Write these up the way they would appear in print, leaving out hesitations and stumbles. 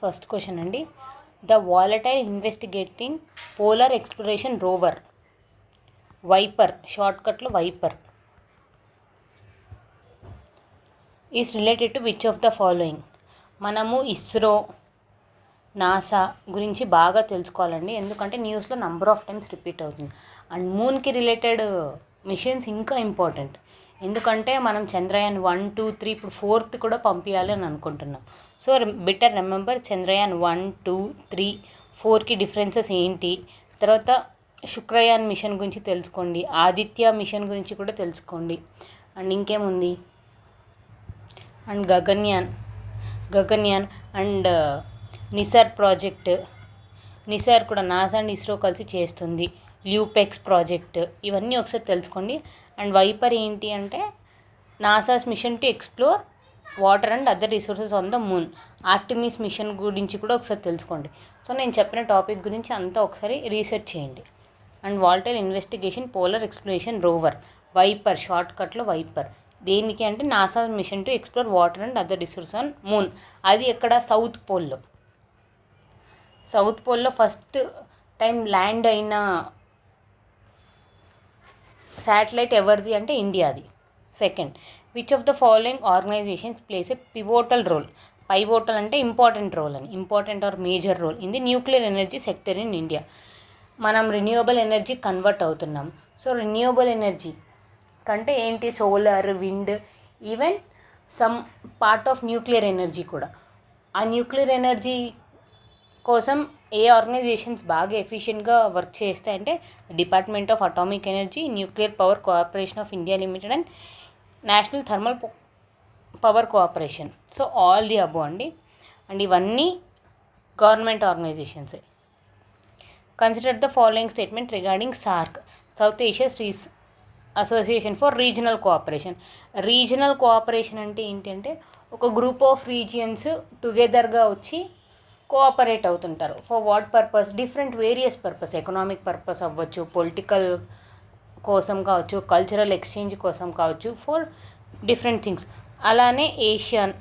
First question అండి. The volatile investigating polar exploration rover VIPER, షార్ట్కట్లో VIPER, is related to which of the following? మనము ISRO, NASA గురించి బాగా తెలుసుకోవాలండి, ఎందుకంటే న్యూస్లో నంబర్ ఆఫ్ టైమ్స్ రిపీట్ అవుతుంది. అండ్ మూన్కి రిలేటెడ్ మిషన్స్ ఇంకా ఇంపార్టెంట్, ఎందుకంటే మనం చంద్రయాన్ 1, 2, 3 ఇప్పుడు 4th కూడా పంపించాలి అని అనుకుంటున్నాం. సో బెటర్ రిమెంబర్ చంద్రయాన్ 1, 2, 3, 4కి డిఫరెన్సెస్ ఏంటి. తర్వాత శుక్రయాన్ మిషన్ గురించి తెలుసుకోండి, ఆదిత్య మిషన్ గురించి కూడా తెలుసుకోండి. అండ్ ఇంకేముంది, and Gaganyaan and Nisar project, Nisar కూడా నాసా అండ్ ఇస్రో కలిసి చేస్తుంది. ల్యూపెక్స్ ప్రాజెక్ట్, ఇవన్నీ ఒకసారి తెలుసుకోండి. అండ్ వైపర్ ఏంటి అంటే NASA's mission to explore water and other resources on the moon, Artemis mission గురించి కూడా ఒకసారి తెలుసుకోండి. సో నేను చెప్పిన టాపిక్ గురించి అంతా ఒకసారి రీసెర్చ్ చేయండి. And volatile investigation polar exploration rover VIPER, షార్ట్కట్లో వైపర్, దేనికి అంటే NASA mission to explore water and other resources on moon. అది ఎక్కడ? సౌత్ పోల్లో ఫస్ట్ టైం ల్యాండ్ అయిన శాటిలైట్ ఎవరిది అంటే ఇండియాది. Second, which of the following organisations plays a pivotal role? Pivotal అంటే ఇంపార్టెంట్ రోల్ అని, important or major role in the nuclear energy sector in India. మనం రిన్యూవబుల్ ఎనర్జీ కన్వర్ట్ అవుతున్నాం. So renewable energy కంటే ఏంటి, solar, wind, even some part of nuclear energy కూడా. ఆ nuclear energy కోసం ఏ ఆర్గనైజేషన్స్ బాగా ఎఫిషియెంట్గా వర్క్ చేస్తాయంటే Department of Atomic Energy, Nuclear Power Cooperation of India Limited and National Thermal Power Cooperation. So all the above అండి. And ఇవన్నీ government ఆర్గనైజేషన్సే. Consider the following statement regarding SAARC, South Asia Association for Regional Cooperation. Regional cooperation అంటే ఏంటంటే ఒక group of regions టుగెదర్గా వచ్చి cooperate అవుతుంటారు. For what purpose? Different various purpose, economic purpose అవ్వచ్చు, political కోసం కావచ్చు, కల్చరల్ ఎక్స్చేంజ్ కోసం కావచ్చు, ఫర్ డిఫరెంట్ థింగ్స్. అలానే ఏషియన్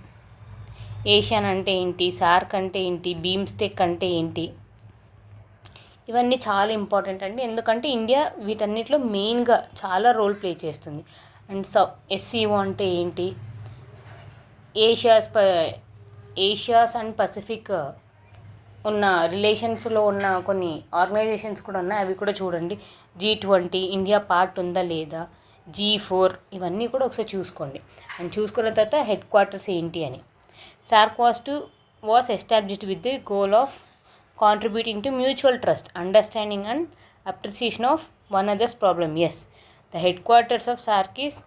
అంటే ఏంటి, సార్క్ అంటే ఏంటి, బీమ్స్టెక్ అంటే ఏంటి, ఇవన్నీ చాలా ఇంపార్టెంట్ అండి, ఎందుకంటే ఇండియా వీటన్నిటిలో మెయిన్గా చాలా రోల్ ప్లే చేస్తుంది. అండ్ ఎస్సీఓ అంటే ఏంటి, ఏషియాస్ అండ్ పసిఫిక్ ఉన్న రిలేషన్స్లో ఉన్న కొన్ని ఆర్గనైజేషన్స్ కూడా ఉన్నాయి, అవి కూడా చూడండి. G20 ఇండియా పార్ట్ ఉందా లేదా, G4 ఇవన్నీ కూడా ఒకసారి చూసుకోండి. అండ్ చూసుకున్న తర్వాత హెడ్ క్వార్టర్స్ ఏంటి అని. SAARC was established with the goal of contributing to mutual trust, understanding and appreciation of one others problem. Yes, the headquarters of SAARC is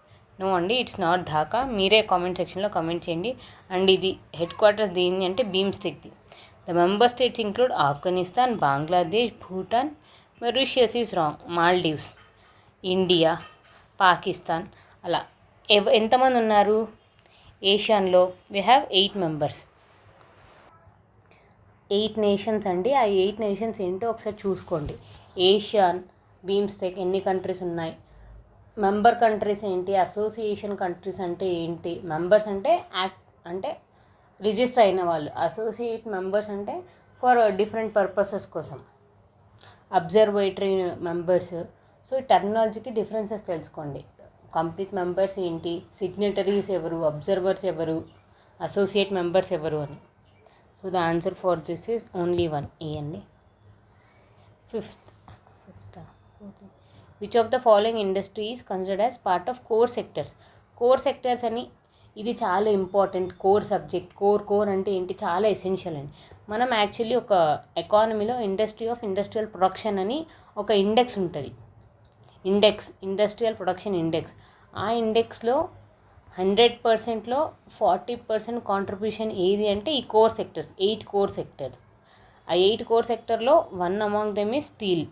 no అండి, ఇట్స్ నాట్ ఢాకా. మీరే comment సెక్షన్లో comment చేయండి. And ఇది head quarters దేని అంటే బీమ్స్టెక్ది. The member states include Afghanistan, Bangladesh, Bhutan, Mauritius is wrong, Maldives, India, Pakistan. అలా ఎంతమంది ఉన్నారు ఏషియన్లో? వీ హ్యావ్ 8 మెంబర్స్, 8 నేషన్స్ అండి. ఆ 8 నేషన్స్ ఏంటో ఒకసారి చూసుకోండి. ఏషియన్, బీమ్స్టెక్ ఎన్ని కంట్రీస్ ఉన్నాయి, మెంబర్ కంట్రీస్ ఏంటి, అసోసియేషన్ కంట్రీస్ అంటే ఏంటి, మెంబర్స్ అంటే అంటే రిజిస్టర్ అయిన వాళ్ళు, అసోసియేట్ మెంబర్స్ అంటే ఫర్ డిఫరెంట్ పర్పసెస్ కోసం, అబ్జర్వేటరీ మెంబర్స్. సో ఈ టెర్మినాలజీకి డిఫరెన్సెస్ తెలుసుకోండి. కంప్లీట్ మెంబర్స్ ఏంటి, సిగ్నేటరీస్ ఎవరు, అబ్జర్వర్స్ ఎవరు, అసోసియేట్ మెంబర్స్ ఎవరు అని. So the answer for this is only 1, ఏ అండి. Fifth, which of the following industry is considered as part of core sectors? Core sectors అని, ఇది చాలా ఇంపార్టెంట్ కోర్ సబ్జెక్ట్. కోర్ అంటే ఏంటి, చాలా ఎసెన్షియల్ అండి. మనం యాక్చువల్లీ ఒక ఎకానమీలో ఇండస్ట్రీ ఆఫ్ ఇండస్ట్రియల్ ప్రొడక్షన్ అని ఒక ఇండెక్స్ ఉంటుంది, ఇండస్ట్రియల్ ప్రొడక్షన్ ఇండెక్స్. ఆ ఇండెక్స్లో 100%లో 40% కాంట్రిబ్యూషన్ ఏది అంటే ఈ కోర్ సెక్టర్స్, 8 కోర్ సెక్టర్స్. ఆ 8 కోర్ సెక్టర్లో 1 among them is steel.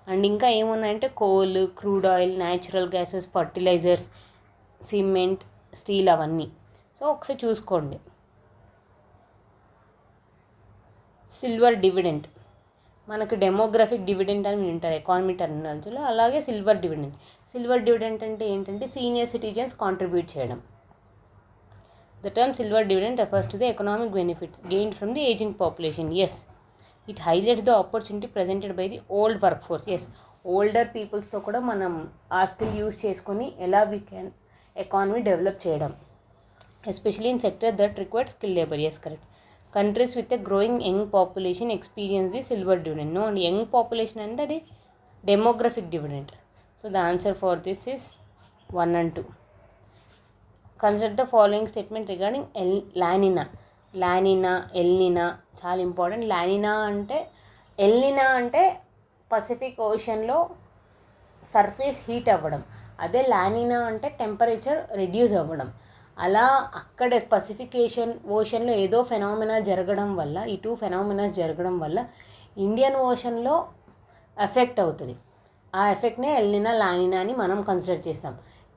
And ఇంకా ఏమున్నాయంటే coal, crude oil, natural gases, fertilisers, cement, steel, అవన్నీ. సో ఒకసారి చూసుకోండి. సిల్వర్ డివిడెంట్, మనకు డెమోగ్రఫిక్ డివిడెంట్ అని వింటారు ఎకానమీ టర్మినాలజీలో, అలాగే సిల్వర్ డివిడెంట్ అంటే ఏంటంటే సీనియర్ సిటిజన్స్ కాంట్రిబ్యూట్ చేయడం. The term silver dividend refers to the economic benefits gained from the aging population. Yes. It highlights the opportunity presented by the old workforce. Yes. Older పీపుల్స్తో కూడా మనం ఆ skill use చేసుకొని ఎలా we can economy develop చేయడం, especially in sector that required skill labour. Yes correct. Countries with a growing young population experience the silver dividend. No అండి, young population అంటే అది demographic dividend. So the answer for this is 1 and 2. Consider the following statement regarding La Nina. El Nino చాలా important. ఎల్నినా అంటే Pacific ఓషన్లో surface heat అవ్వడం, అదే La Niña అంటే temperature reduce అవ్వడం. అలా అక్కడ పసిఫిక్ ఓషన్లో ఏదో ఫెనామినా జరగడం వల్ల, ఈ 2 ఫెనామినాస్ జరగడం వల్ల ఇండియన్ ఓషన్లో ఎఫెక్ట్ అవుతుంది. ఆ ఎఫెక్ట్నే ఎల్నినా లానినా అని మనం కన్సిడర్ చేస్తాం.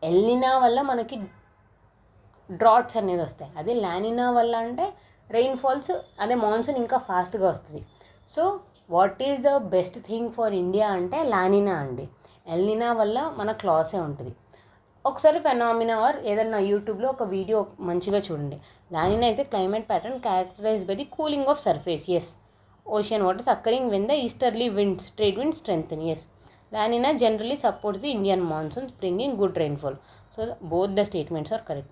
ఎల్నినా వల్ల మనకి డ్రాట్స్ అనేది వస్తాయి, అదే లానినా వల్ల అంటే రెయిన్ఫాల్స్, అదే మాన్సూన్ ఇంకా ఫాస్ట్గా వస్తుంది. So what is the best thing for India అంటే లానినా అండి. ఎల్నినా వల్ల మనకు లాసే ఉంటుంది. ఒకసారి ఫెనామినా ఆర్ ఏదన్నా యూట్యూబ్లో ఒక వీడియో మంచిగా చూడండి. La Nina is a climate pattern characterised by the cooling of surface. Yes. Ocean waters occurring when the easterly winds trade wind strengthen. Yes. La Nina generally supports the Indian monsoons, bringing good rainfall. So both the statements are correct.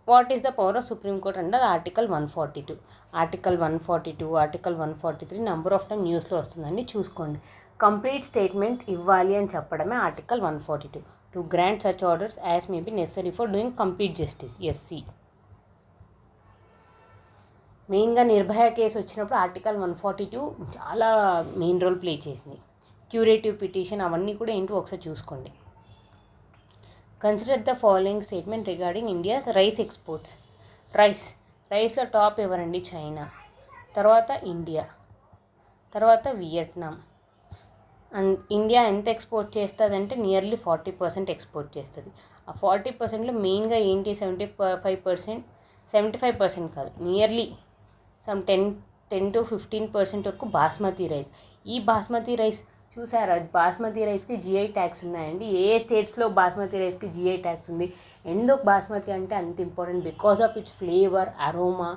What is the power of Supreme Court under Article 142? Article 142, Article 143 number of time న్యూస్లో వస్తుందండి, చూసుకోండి. Complete statement ఇవ్వాలి అని చెప్పడమే article 142. To grant such orders as may be necessary for doing complete justice. SC. మెయిన్గా Nirbhaya case వచ్చినప్పుడు article 142 చాలా main role play చేసింది. క్యూరేటివ్ పిటిషన్ అవన్నీ కూడా ఏంటో ఒకసారి చూసుకోండి. Consider the following statement regarding India's rice exports. రైస్లో టాప్ ఎవరండి? చైనా, తర్వాత ఇండియా, తర్వాత వియట్నాం. అండ్ ఇండియా ఎంత ఎక్స్పోర్ట్ చేస్తుంది అంటే నియర్లీ 40% ఎక్స్పోర్ట్ చేస్తుంది. ఆ 40%లో మెయిన్గా ఏంటి? 75% కాదు, నియర్లీ సమ్ 10 to 15% వరకు బాస్మతి రైస్. ఈ బాస్మతి రైస్ చూసారా? బాస్మతి రైస్కి జిఐ ట్యాక్స్ ఉన్నాయండి. ఏ స్టేట్స్లో బాస్మతి రైస్కి జిఐ ట్యాక్స్ ఉంది? ఎందుకు బాస్మతి అంటే అంత important? Because of its flavour, aroma.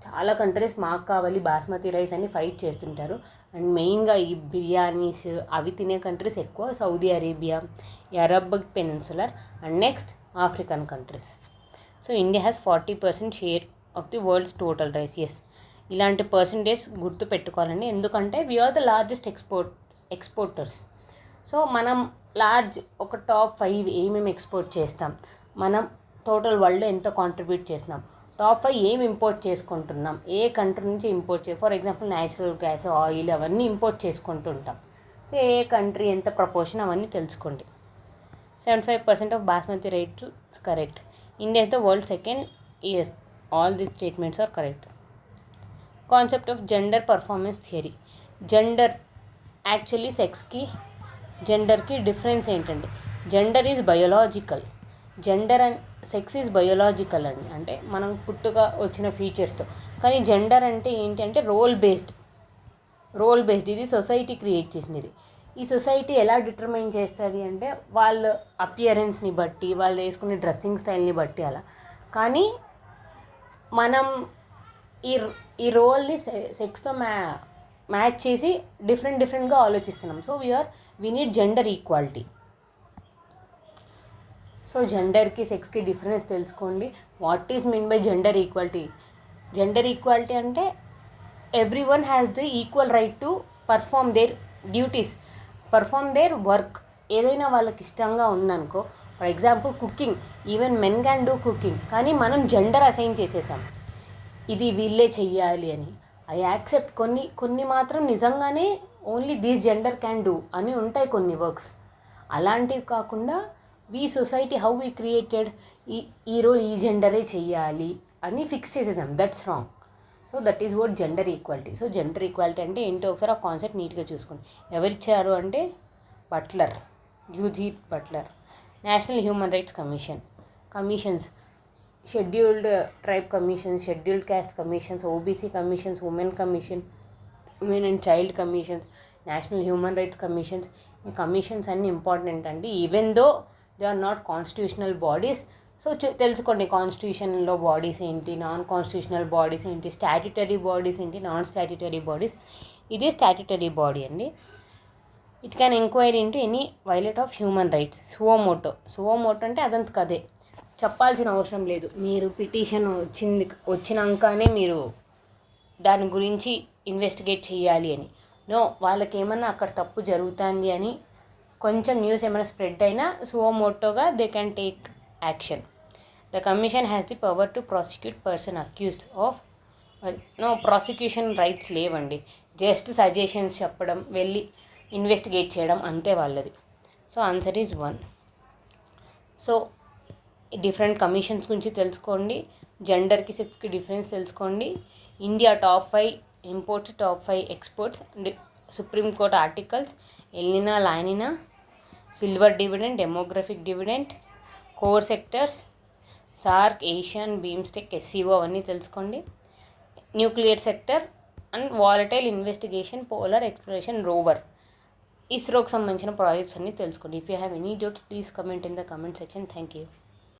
చాలా కంట్రీస్ మాకు కావాలి బాస్మతి రైస్ అని ఫైట్ చేస్తుంటారు. అండ్ మెయిన్గా ఈ బిర్యానీస్ అవి తినే కంట్రీస్ ఎక్కువ Saudi Arabia, Arab peninsular and next African countries. So India has 40% share of the world's total rice. Yes. ఇలాంటి పర్సంటేజ్ గుర్తు పెట్టుకోవాలండి, ఎందుకంటే we are the largest exporters. So మనం ఒక టాప్ 5 ఏమేమి ఎక్స్పోర్ట్ చేస్తాం, మనం టోటల్ వరల్డ్లో ఎంత కాంట్రిబ్యూట్ చేస్తున్నాం, టాప్ 5 ఏమి ఇంపోర్ట్ చేసుకుంటున్నాం, ఏ కంట్రీ నుంచి import for example natural gas, oil అవన్నీ ఇంపోర్ట్ చేసుకుంటూ ఉంటాం. సో ఏ కంట్రీ ఎంత ప్రపోర్షన్ అవన్నీ తెలుసుకోండి. 75% of basmati right correct. India is the world second. Yes, all these statements are correct. Concept of gender performance theory. Gender actually సెక్స్కి జెండర్కి difference ఏంటంటే gender is biological, gender and sex is biological అండి, అంటే మనం పుట్టుక వచ్చిన ఫీచర్స్తో. కానీ జెండర్ అంటే ఏంటి అంటే రోల్ బేస్డ్. ఇది సొసైటీ క్రియేట్ చేసినది. ఈ సొసైటీ ఎలా డిటర్మైన్ చేస్తుంది అంటే వాళ్ళ అపియరెన్స్ని బట్టి, వాళ్ళు వేసుకునే డ్రెస్సింగ్ స్టైల్ని బట్టి అలా. కానీ మనం ఈ రోల్ని సెక్స్తో మ్యాచ్ చేసి డిఫరెంట్గా ఆలోచిస్తున్నాం. So we need gender equality. So జెండర్కి సెక్స్కి డిఫరెన్స్ తెలుసుకోండి. What is mean by gender equality? Gender equality అంటే everyone has the equal right to perform their duties, perform their work. ఏదైనా వాళ్ళకి ఇష్టంగా ఉందనుకో, for example cooking, even men can do cooking, కానీ మనం జెండర్ అసైన్ చేసేసాం, ఇది వీళ్ళే చెయ్యాలి అని. I accept. కొన్ని మాత్రం నిజంగానే only this gender can do అని ఉంటాయి కొన్ని వర్క్స్. అలాంటివి కాకుండా we society how we created ఈ రోల్ ఈ జెండరే చెయ్యాలి అని ఫిక్స్ చేసేసాం. That's wrong. So that is what gender equality. So gender equality అంటే ఏంటో ఒకసారి ఆ కాన్సెప్ట్ నీట్గా చూసుకోండి. ఎవరిచ్చారు అంటే Judith Butler. National human rights commissions, scheduled tribe commissions, scheduled caste commissions, OBC commissions, women and child commissions, national human rights commissions. ఈ commissions అన్నీ ఇంపార్టెంట్ అండి. Even though they are not constitutional bodies, so తెలుసుకోండి కాన్స్టిట్యూషన్లో bodies ఏంటి, non constitutional bodies ఏంటి, statutory bodies ఏంటి, non statutory bodies. ఇది statutory body అండి. It can enquiry into any violate of human rights. Suo motu అంటే అదంత కదే, చెప్పాల్సిన అవసరం లేదు. మీరు పిటిషన్ వచ్చినాకనే మీరు దాని గురించి ఇన్వెస్టిగేట్ చేయాలి అని. నో, వాళ్ళకి ఏమన్నా అక్కడ తప్పు జరుగుతుంది అని కొంచెం న్యూస్ ఏమైనా స్ప్రెడ్ అయినా సువోమోటోగా they can take action. The commission has the power to prosecute person accused of. No, prosecution rights లేవండి. జస్ట్ సజెషన్స్ చెప్పడం, వెళ్ళి ఇన్వెస్టిగేట్ చేయడం అంతే వాళ్ళది. So answer is 1. So different commissions గురించి తెలుసుకోండి. జెండర్కి సెక్స్కి డిఫరెన్స్ తెలుసుకోండి. India top 5 imports, top 5 exports, Supreme Court articles, El Nino La Nina, silver dividend, demographic dividend, core sectors, SAARC, ASEAN, BIMSTEC, SCO అవన్నీ తెలుసుకోండి. Nuclear sector and volatile investigation, polar exploration rover, ఇస్రోకి సంబంధించిన projects అన్నీ తెలుసుకోండి. If you have any doubts please comment in the comment section. Thank you.